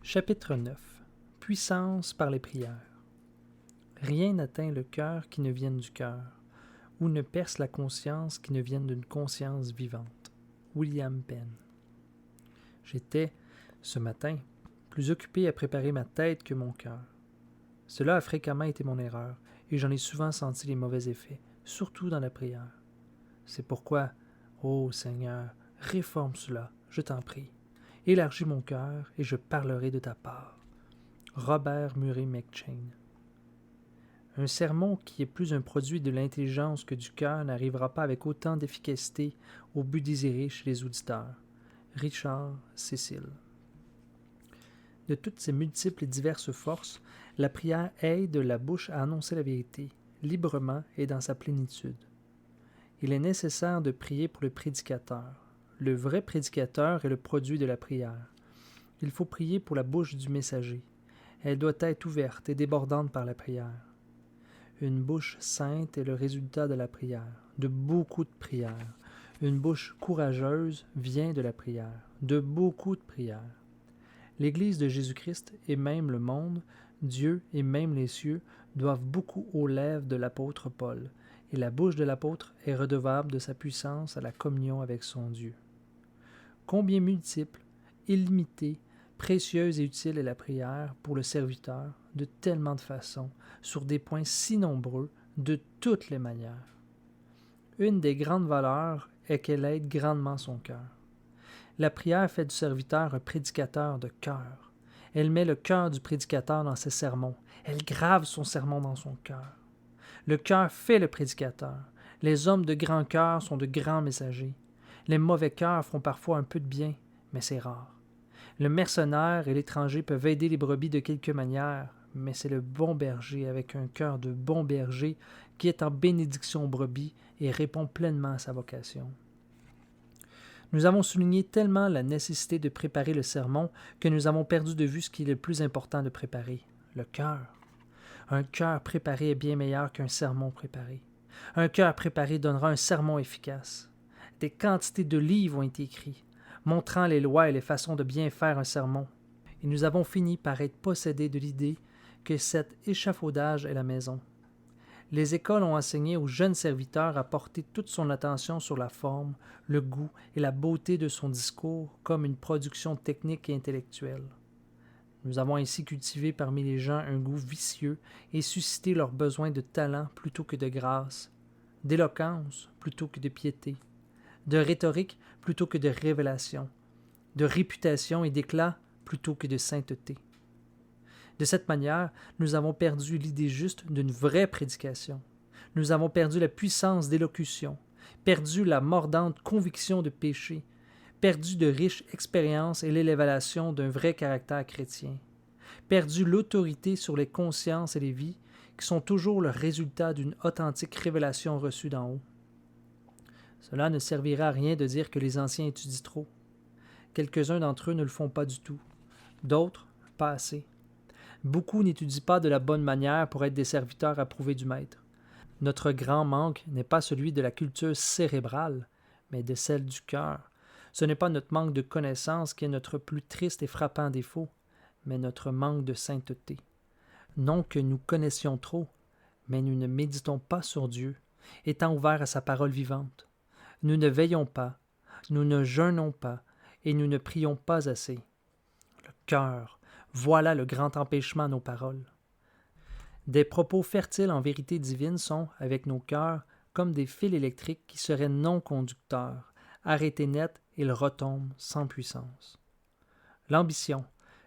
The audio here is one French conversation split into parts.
Chapitre 9. Puissance par les prières. Rien n'atteint le cœur qui ne vienne du cœur, ou ne perce la conscience qui ne vienne d'une conscience vivante. William Penn. J'étais, ce matin, plus occupé à préparer ma tête que mon cœur. Cela a fréquemment été mon erreur, et j'en ai souvent senti les mauvais effets, surtout dans la prière. C'est pourquoi, ô Seigneur, réforme cela, je t'en prie. Élargis mon cœur, et je parlerai de ta part. Robert Murray McCheyne. Un sermon qui est plus un produit de l'intelligence que du cœur n'arrivera pas avec autant d'efficacité au but désiré chez les auditeurs. Richard Cecil. De toutes ces multiples et diverses forces, la prière aide la bouche à annoncer la vérité, librement et dans sa plénitude. Il est nécessaire de prier pour le prédicateur. Le vrai prédicateur est le produit de la prière. Il faut prier pour la bouche du messager. Elle doit être ouverte et débordante par la prière. Une bouche sainte est le résultat de la prière, de beaucoup de prières. Une bouche courageuse vient de la prière, de beaucoup de prières. L'Église de Jésus-Christ et même le monde, Dieu et même les cieux doivent beaucoup aux lèvres de l'apôtre Paul, et la bouche de l'apôtre est redevable de sa puissance à la communion avec son Dieu. Combien multiple, illimitée, précieuse et utile est la prière pour le serviteur, de tellement de façons, sur des points si nombreux, de toutes les manières. Une des grandes valeurs est qu'elle aide grandement son cœur. La prière fait du serviteur un prédicateur de cœur. Elle met le cœur du prédicateur dans ses sermons. Elle grave son sermon dans son cœur. Le cœur fait le prédicateur. Les hommes de grand cœur sont de grands messagers. Les mauvais cœurs font parfois un peu de bien, mais c'est rare. Le mercenaire et l'étranger peuvent aider les brebis de quelque manière, mais c'est le bon berger avec un cœur de bon berger qui est en bénédiction aux brebis et répond pleinement à sa vocation. Nous avons souligné tellement la nécessité de préparer le sermon que nous avons perdu de vue ce qui est le plus important de préparer, le cœur. Un cœur préparé est bien meilleur qu'un sermon préparé. Un cœur préparé donnera un sermon efficace. Des quantités de livres ont été écrits, montrant les lois et les façons de bien faire un sermon. Et nous avons fini par être possédés de l'idée que cet échafaudage est la maison. Les écoles ont enseigné aux jeunes serviteurs à porter toute son attention sur la forme, le goût et la beauté de son discours comme une production technique et intellectuelle. Nous avons ainsi cultivé parmi les gens un goût vicieux et suscité leur besoin de talent plutôt que de grâce, d'éloquence plutôt que de piété, de rhétorique plutôt que de révélation, de réputation et d'éclat plutôt que de sainteté. De cette manière, nous avons perdu l'idée juste d'une vraie prédication. Nous avons perdu la puissance d'élocution, perdu la mordante conviction de péché, perdu de riches expériences et l'élévation d'un vrai caractère chrétien, perdu l'autorité sur les consciences et les vies qui sont toujours le résultat d'une authentique révélation reçue d'en haut. Cela ne servira à rien de dire que les anciens étudient trop. Quelques-uns d'entre eux ne le font pas du tout, d'autres, pas assez. Beaucoup n'étudient pas de la bonne manière pour être des serviteurs approuvés du Maître. Notre grand manque n'est pas celui de la culture cérébrale, mais de celle du cœur. Ce n'est pas notre manque de connaissance qui est notre plus triste et frappant défaut, mais notre manque de sainteté. Non que nous connaissions trop, mais nous ne méditons pas sur Dieu, étant ouverts à sa parole vivante. Nous ne veillons pas, nous ne jeûnons pas, et nous ne prions pas assez. Le cœur, voilà le grand empêchement à nos paroles. Des propos fertiles en vérité divine sont, avec nos cœurs, comme des fils électriques qui seraient non conducteurs. Arrêtés net, ils retombent sans puissance. L'ambition,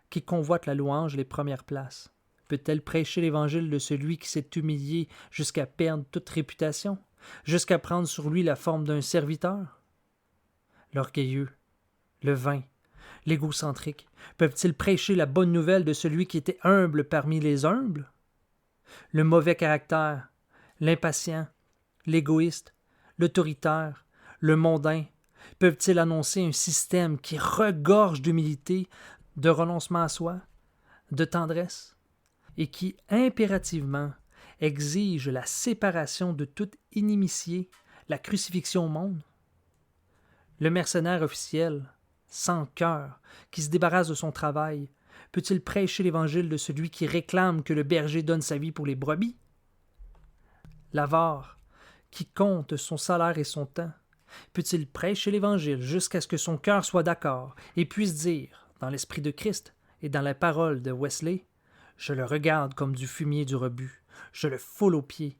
qui convoite la louange les premières places, peut-elle prêcher l'évangile de celui qui s'est humilié jusqu'à perdre toute réputation, jusqu'à prendre sur lui la forme d'un serviteur? L'orgueilleux, le vain, l'égocentrique, peuvent-ils prêcher la bonne nouvelle de celui qui était humble parmi les humbles? Le mauvais caractère, l'impatient, l'égoïste, l'autoritaire, le mondain, peuvent-ils annoncer un système qui regorge d'humilité, de renoncement à soi, de tendresse, et qui impérativement exige la séparation de toute inimitié, la crucifixion au monde? Le mercenaire officiel, sans cœur, qui se débarrasse de son travail, Peut-il prêcher l'évangile de celui qui réclame que le berger donne sa vie pour les brebis? L'avare, qui compte son salaire et son temps, peut-il prêcher l'Évangile jusqu'à ce que son cœur soit d'accord et puisse dire, dans l'esprit de Christ et dans la parole de Wesley, « Je le regarde comme du fumier du rebut, je le foule aux pieds,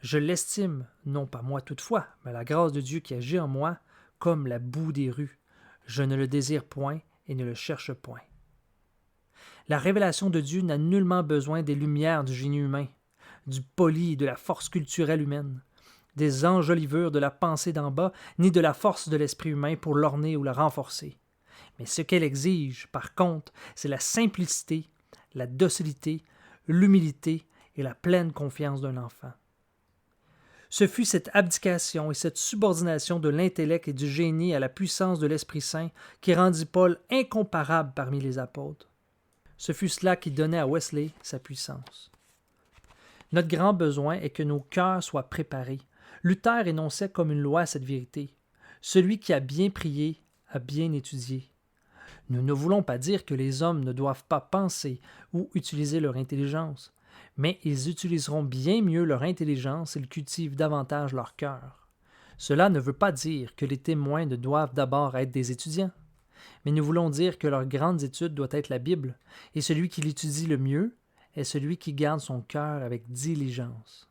je l'estime, non pas moi toutefois, mais la grâce de Dieu qui agit en moi, comme la boue des rues. Je ne le désire point et ne le cherche point. » La révélation de Dieu n'a nullement besoin des lumières du génie humain, du poli et de la force culturelle humaine, des enjolivures de la pensée d'en bas, ni de la force de l'esprit humain pour l'orner ou le renforcer. Mais ce qu'elle exige, par contre, c'est la simplicité, la docilité, l'humilité et la pleine confiance d'un enfant. Ce fut cette abdication et cette subordination de l'intellect et du génie à la puissance de l'Esprit Saint qui rendit Paul incomparable parmi les apôtres. Ce fut cela qui donnait à Wesley sa puissance. Notre grand besoin est que nos cœurs soient préparés. Luther énonçait comme une loi cette vérité. Celui qui a bien prié a bien étudié. Nous ne voulons pas dire que les hommes ne doivent pas penser ou utiliser leur intelligence, mais ils utiliseront bien mieux leur intelligence s'ils cultivent davantage leur cœur. Cela ne veut pas dire que les témoins ne doivent d'abord être des étudiants, mais nous voulons dire que leur grande étude doit être la Bible, et celui qui l'étudie le mieux est celui qui garde son cœur avec diligence.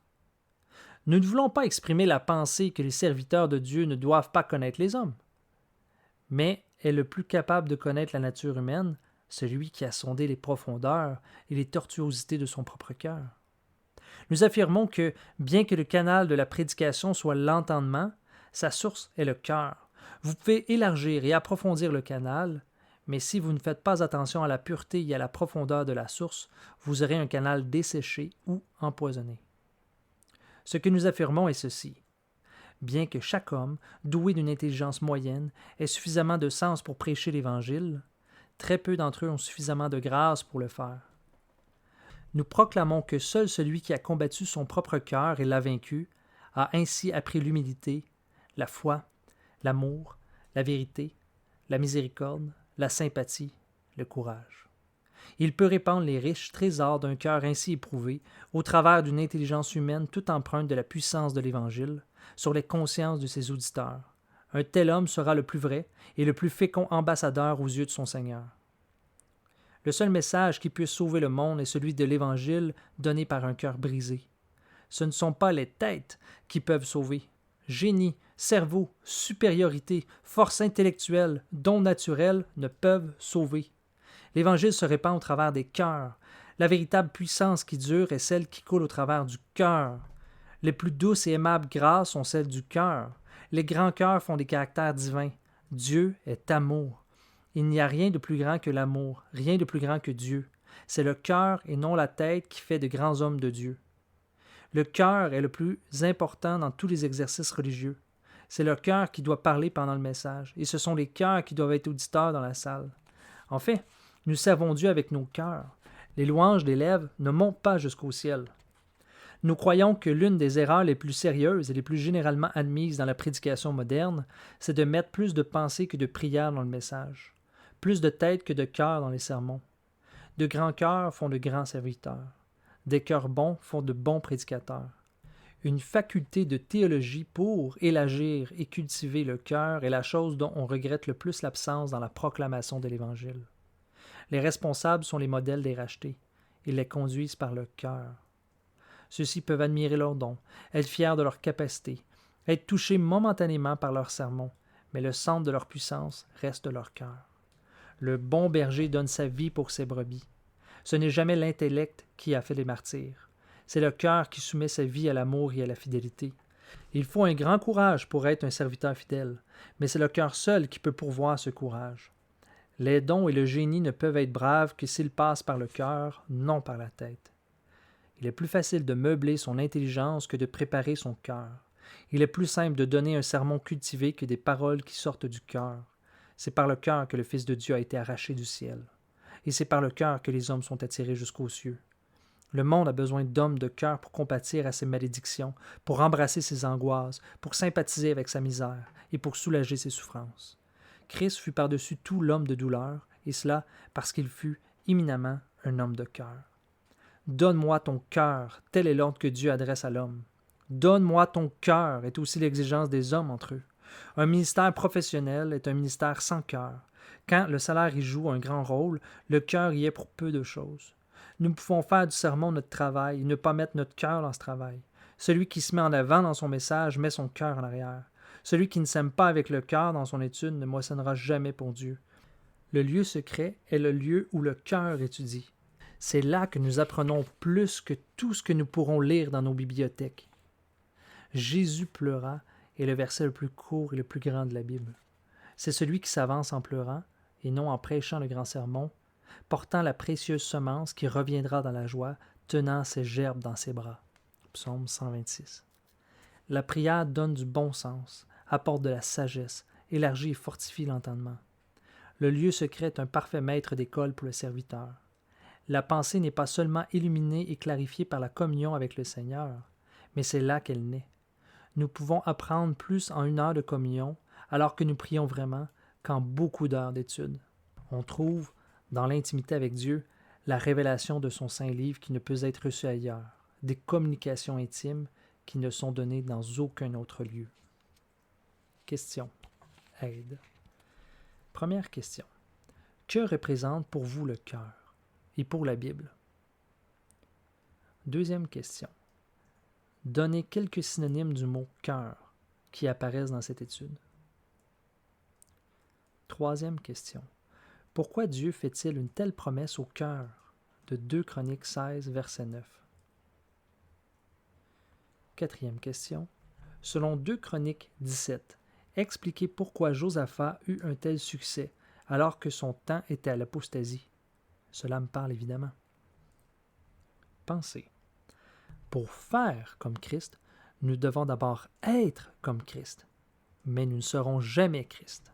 Nous ne voulons pas exprimer la pensée que les serviteurs de Dieu ne doivent pas connaître les hommes, mais est le plus capable de connaître la nature humaine, celui qui a sondé les profondeurs et les tortuosités de son propre cœur. Nous affirmons que, bien que le canal de la prédication soit l'entendement, sa source est le cœur. Vous pouvez élargir et approfondir le canal, mais si vous ne faites pas attention à la pureté et à la profondeur de la source, vous aurez un canal desséché ou empoisonné. Ce que nous affirmons est ceci. Bien que chaque homme, doué d'une intelligence moyenne, ait suffisamment de sens pour prêcher l'Évangile, très peu d'entre eux ont suffisamment de grâce pour le faire. Nous proclamons que seul celui qui a combattu son propre cœur et l'a vaincu a ainsi appris l'humilité, la foi, l'amour, la vérité, la miséricorde, la sympathie, le courage. Il peut répandre les riches trésors d'un cœur ainsi éprouvé, au travers d'une intelligence humaine tout empreinte de la puissance de l'Évangile, sur les consciences de ses auditeurs. Un tel homme sera le plus vrai et le plus fécond ambassadeur aux yeux de son Seigneur. Le seul message qui puisse sauver le monde est celui de l'Évangile donné par un cœur brisé. Ce ne sont pas les têtes qui peuvent sauver. Génie, cerveau, supériorité, force intellectuelle, dons naturels ne peuvent sauver. L'Évangile se répand au travers des cœurs. La véritable puissance qui dure est celle qui coule au travers du cœur. Les plus douces et aimables grâces sont celles du cœur. Les grands cœurs font des caractères divins. Dieu est amour. Il n'y a rien de plus grand que l'amour, rien de plus grand que Dieu. C'est le cœur et non la tête qui fait de grands hommes de Dieu. Le cœur est le plus important dans tous les exercices religieux. C'est le cœur qui doit parler pendant le message, et ce sont les cœurs qui doivent être auditeurs dans la salle. En fait, nous servons Dieu avec nos cœurs. Les louanges des lèvres ne montent pas jusqu'au ciel. Nous croyons que l'une des erreurs les plus sérieuses et les plus généralement admises dans la prédication moderne, c'est de mettre plus de pensée que de prière dans le message, plus de tête que de cœur dans les sermons. De grands cœurs font de grands serviteurs. Des cœurs bons font de bons prédicateurs. Une faculté de théologie pour élargir et cultiver le cœur est la chose dont on regrette le plus l'absence dans la proclamation de l'Évangile. Les responsables sont les modèles des rachetés. Ils les conduisent par le cœur. Ceux-ci peuvent admirer leurs dons, être fiers de leur capacité, être touchés momentanément par leurs sermons, mais le centre de leur puissance reste leur cœur. Le bon berger donne sa vie pour ses brebis. Ce n'est jamais l'intellect qui a fait les martyrs. C'est le cœur qui soumet sa vie à l'amour et à la fidélité. Il faut un grand courage pour être un serviteur fidèle, mais c'est le cœur seul qui peut pourvoir ce courage. Les dons et le génie ne peuvent être braves que s'ils passent par le cœur, non par la tête. Il est plus facile de meubler son intelligence que de préparer son cœur. Il est plus simple de donner un sermon cultivé que des paroles qui sortent du cœur. C'est par le cœur que le Fils de Dieu a été arraché du ciel. Et c'est par le cœur que les hommes sont attirés jusqu'aux cieux. Le monde a besoin d'hommes de cœur pour compatir à ses malédictions, pour embrasser ses angoisses, pour sympathiser avec sa misère et pour soulager ses souffrances. Christ fut par-dessus tout l'homme de douleur, et cela parce qu'il fut éminemment un homme de cœur. Donne-moi ton cœur, tel est l'ordre que Dieu adresse à l'homme. Donne-moi ton cœur est aussi l'exigence des hommes entre eux. Un ministère professionnel est un ministère sans cœur. Quand le salaire y joue un grand rôle, le cœur y est pour peu de choses. Nous pouvons faire du sermon notre travail et ne pas mettre notre cœur dans ce travail. Celui qui se met en avant dans son message met son cœur en arrière. Celui qui ne sème pas avec le cœur dans son étude ne moissonnera jamais pour Dieu. Le lieu secret est le lieu où le cœur étudie. C'est là que nous apprenons plus que tout ce que nous pourrons lire dans nos bibliothèques. Jésus pleura est le verset le plus court et le plus grand de la Bible. C'est celui qui s'avance en pleurant, et non en prêchant le grand sermon, portant la précieuse semence qui reviendra dans la joie, tenant ses gerbes dans ses bras. Psaume 126. La prière donne du bon sens, apporte de la sagesse, élargit et fortifie l'entendement. Le lieu secret est un parfait maître d'école pour le serviteur. La pensée n'est pas seulement illuminée et clarifiée par la communion avec le Seigneur, mais c'est là qu'elle naît. Nous pouvons apprendre plus en 1 heure de communion, alors que nous prions vraiment, qu'en beaucoup d'heures d'études. On trouve, dans l'intimité avec Dieu, la révélation de son saint livre qui ne peut être reçue ailleurs, des communications intimes qui ne sont données dans aucun autre lieu. Question. Aide. Première question. Que représente pour vous le cœur et pour la Bible? Deuxième question. Donnez quelques synonymes du mot « cœur » qui apparaissent dans cette étude. Troisième question. Pourquoi Dieu fait-il une telle promesse au cœur de 2 Chroniques 16, verset 9? Quatrième question. Selon 2 Chroniques 17, expliquez pourquoi Josaphat eut un tel succès alors que son temps était à l'apostasie. Cela me parle évidemment. Pensez. Pour faire comme Christ, nous devons d'abord être comme Christ, mais nous ne serons jamais Christ.